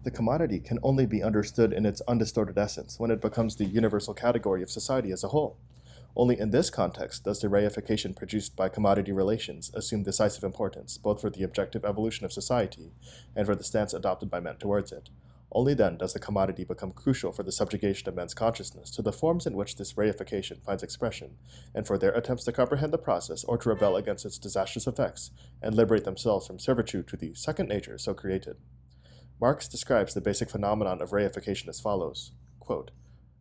The commodity can only be understood in its undistorted essence when it becomes the universal category of society as a whole. Only in this context does the reification produced by commodity relations assume decisive importance, both for the objective evolution of society and for the stance adopted by men towards it. Only then does the commodity become crucial for the subjugation of men's consciousness to the forms in which this reification finds expression, and for their attempts to comprehend the process or to rebel against its disastrous effects and liberate themselves from servitude to the second nature so created. Marx describes the basic phenomenon of reification as follows, quote,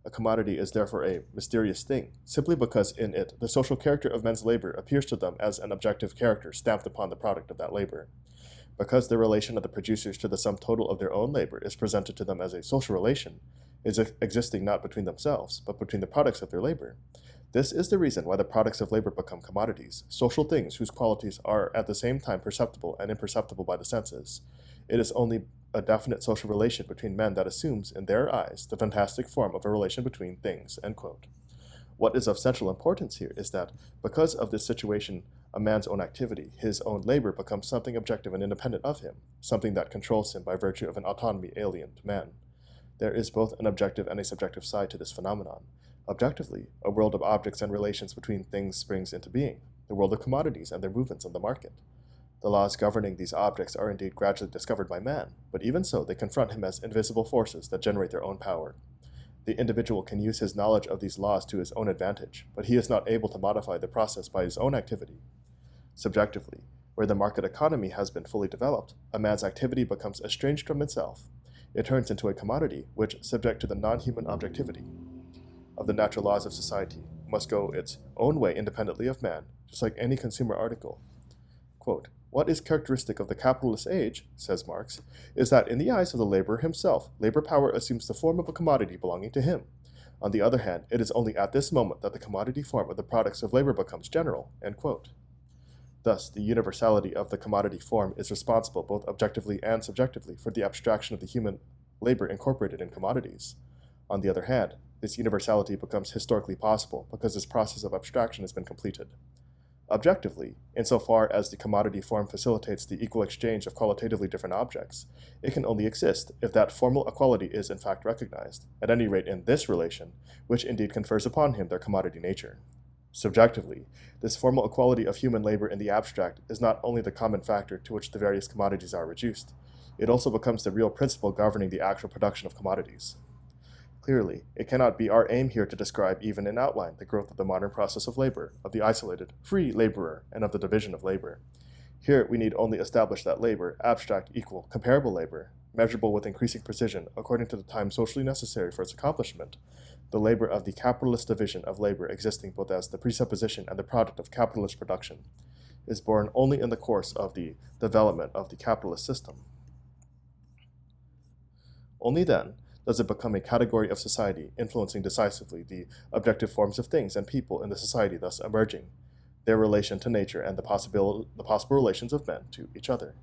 "A commodity is therefore a mysterious thing, simply because in it the social character of men's labor appears to them as an objective character stamped upon the product of that labor. Because the relation of the producers to the sum total of their own labor is presented to them as a social relation, is existing not between themselves, but between the products of their labor. This is the reason why the products of labor become commodities, social things whose qualities are at the same time perceptible and imperceptible by the senses. It is only a definite social relation between men that assumes, in their eyes, the fantastic form of a relation between things." End quote. What is of central importance here is that, because of this situation, a man's own activity, his own labor, becomes something objective and independent of him, something that controls him by virtue of an autonomy alien to man. There is both an objective and a subjective side to this phenomenon. Objectively, a world of objects and relations between things springs into being, the world of commodities and their movements on the market. The laws governing these objects are indeed gradually discovered by man, but even so they confront him as invisible forces that generate their own power. The individual can use his knowledge of these laws to his own advantage, but he is not able to modify the process by his own activity. Subjectively, where the market economy has been fully developed, a man's activity becomes estranged from itself. It turns into a commodity which, subject to the non-human objectivity of the natural laws of society, must go its own way independently of man, just like any consumer article. Quote, "What is characteristic of the capitalist age," says Marx, "is that in the eyes of the laborer himself, labor power assumes the form of a commodity belonging to him. On the other hand, it is only at this moment that the commodity form of the products of labor becomes general." End quote. Thus, the universality of the commodity form is responsible both objectively and subjectively for the abstraction of the human labor incorporated in commodities. On the other hand, this universality becomes historically possible because this process of abstraction has been completed. Objectively, insofar as the commodity form facilitates the equal exchange of qualitatively different objects, it can only exist if that formal equality is in fact recognized, at any rate in this relation, which indeed confers upon him their commodity nature. Subjectively, this formal equality of human labor in the abstract is not only the common factor to which the various commodities are reduced, it also becomes the real principle governing the actual production of commodities. Clearly, it cannot be our aim here to describe even in outline the growth of the modern process of labor, of the isolated, free laborer, and of the division of labor. Here we need only establish that labor, abstract, equal, comparable labor, measurable with increasing precision according to the time socially necessary for its accomplishment, the labor of the capitalist division of labor existing both as the presupposition and the product of capitalist production, is born only in the course of the development of the capitalist system. Only then does it become a category of society influencing decisively the objective forms of things and people in the society thus emerging, their relation to nature and the possible relations of men to each other.